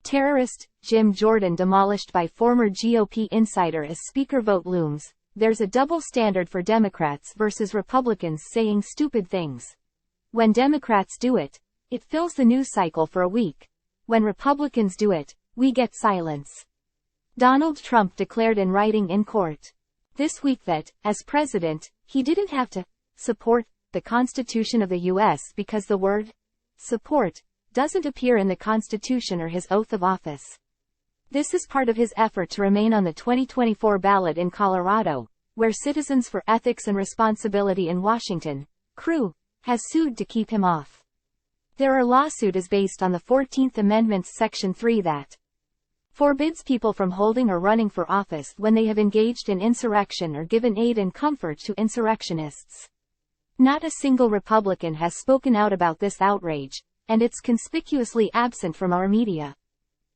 Terrorist, Jim Jordan demolished by former GOP insider as Speaker vote looms. There's a double standard for Democrats versus Republicans saying stupid things. When Democrats do it, it fills the news cycle for a week. When Republicans do it, we get silence. Donald Trump declared in writing in court this week that, as president, he didn't have to support the Constitution of the U.S. because the word support doesn't appear in the Constitution or his oath of office. This is part of his effort to remain on the 2024 ballot in Colorado, where Citizens for Ethics and Responsibility in Washington, CREW, has sued to keep him off. Their lawsuit is based on the 14th Amendment's Section 3 that forbids people from holding or running for office when they have engaged in insurrection or given aid and comfort to insurrectionists. Not a single Republican has spoken out about this outrage, and it's conspicuously absent from our media.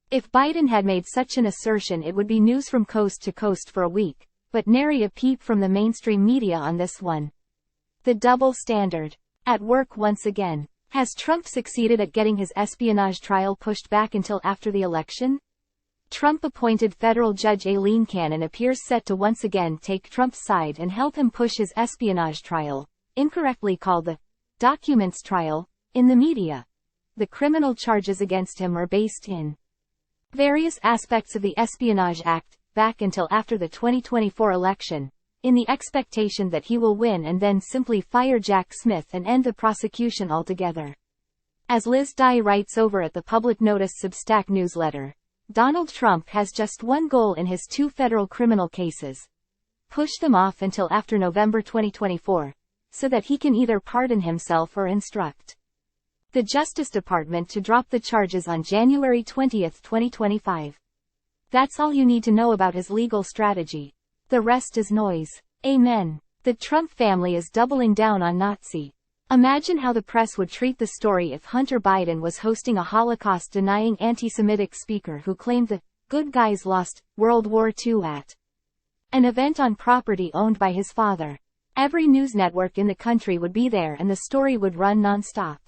If Biden had made such an assertion, it would be news from coast to coast for a week, but nary a peep from the mainstream media on this one. The double standard. At work once again. Has Trump succeeded at getting his espionage trial pushed back until after the election? Trump-appointed federal judge Aileen Cannon appears set to once again take Trump's side and help him push his espionage trial, incorrectly called the documents trial, in the media. The criminal charges against him are based in various aspects of the Espionage Act, back until after the 2024 election, in the expectation that he will win and then simply fire Jack Smith and end the prosecution altogether. As Liz Dye writes over at the Public Notice Substack newsletter, Donald Trump has just one goal in his two federal criminal cases: push them off until after November 2024, so that he can either pardon himself or instruct the Justice Department to drop the charges on January 20, 2025. That's all you need to know about his legal strategy. The rest is noise. Amen. The Trump family is doubling down on Nazi. Imagine how the press would treat the story if Hunter Biden was hosting a Holocaust-denying anti-Semitic speaker who claimed the good guys lost World War II at an event on property owned by his father. Every news network in the country would be there and the story would run non-stop.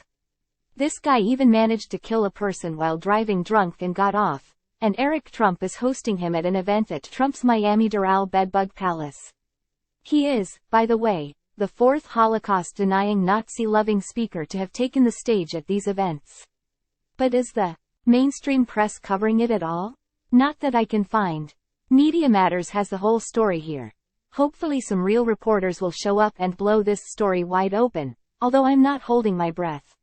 This guy even managed to kill a person while driving drunk and got off, and Eric Trump is hosting him at an event at Trump's Miami Doral Bedbug Palace. He is, by the way, the fourth Holocaust-denying Nazi-loving speaker to have taken the stage at these events. But is the mainstream press covering it at all? Not that I can find. Media Matters has the whole story here. Hopefully some real reporters will show up and blow this story wide open, although I'm not holding my breath.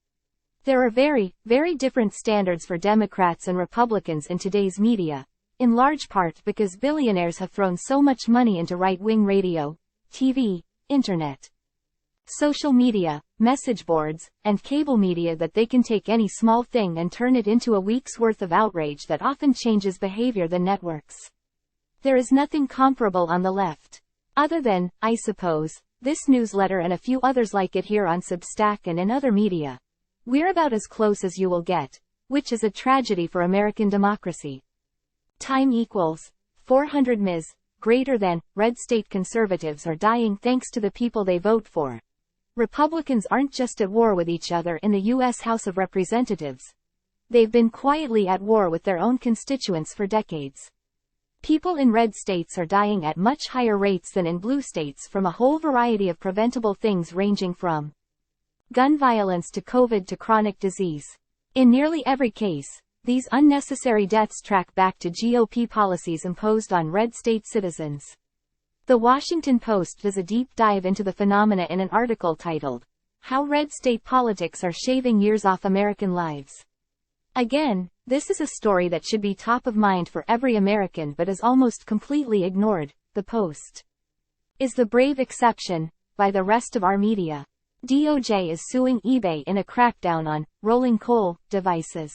There are very, very different standards for Democrats and Republicans in today's media, in large part because billionaires have thrown so much money into right-wing radio, TV, internet, social media, message boards, and cable media that they can take any small thing and turn it into a week's worth of outrage that often changes behavior than networks. There is nothing comparable on the left. Other than, I suppose, this newsletter and a few others like it here on Substack and in other media. We're about as close as you will get, which is a tragedy for American democracy. Time equals 400 Ms. Greater than, red state conservatives are dying thanks to the people they vote for. Republicans aren't just at war with each other in the U.S. House of Representatives. They've been quietly at war with their own constituents for decades. People in red states are dying at much higher rates than in blue states from a whole variety of preventable things ranging from gun violence to COVID to chronic disease. In nearly every case, these unnecessary deaths track back to GOP policies imposed on red state citizens. The Washington Post does a deep dive into the phenomena in an article titled, "How Red State Politics Are Shaving Years Off American Lives." Again, this is a story that should be top of mind for every American but is almost completely ignored. The Post is the brave exception, by the rest of our media. DOJ is suing eBay in a crackdown on rolling coal devices.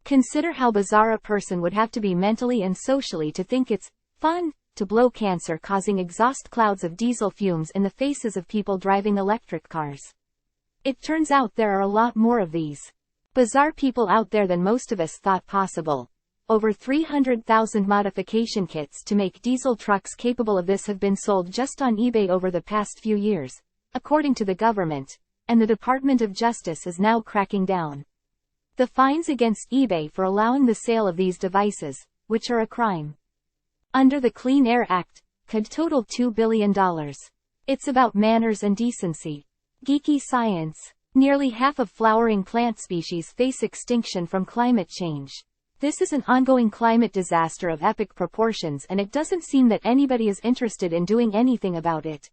Consider how bizarre a person would have to be mentally and socially to think it's fun to blow cancer-causing exhaust clouds of diesel fumes in the faces of people driving electric cars. It turns out there are a lot more of these bizarre people out there than most of us thought possible. Over 300,000 modification kits to make diesel trucks capable of this have been sold just on eBay over the past few years, according to the government, and the Department of Justice is now cracking down. The fines against eBay for allowing the sale of these devices, which are a crime under the Clean Air Act, could total $2 billion. It's about manners and decency. Geeky science. Nearly half of flowering plant species face extinction from climate change. This is an ongoing climate disaster of epic proportions, and it doesn't seem that anybody is interested in doing anything about it.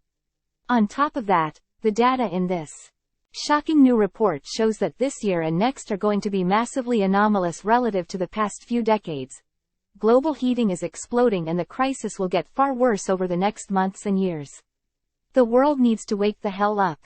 On top of that, the data in this shocking new report shows that this year and next are going to be massively anomalous relative to the past few decades. Global heating is exploding, and the crisis will get far worse over the next months and years. The world needs to wake the hell up.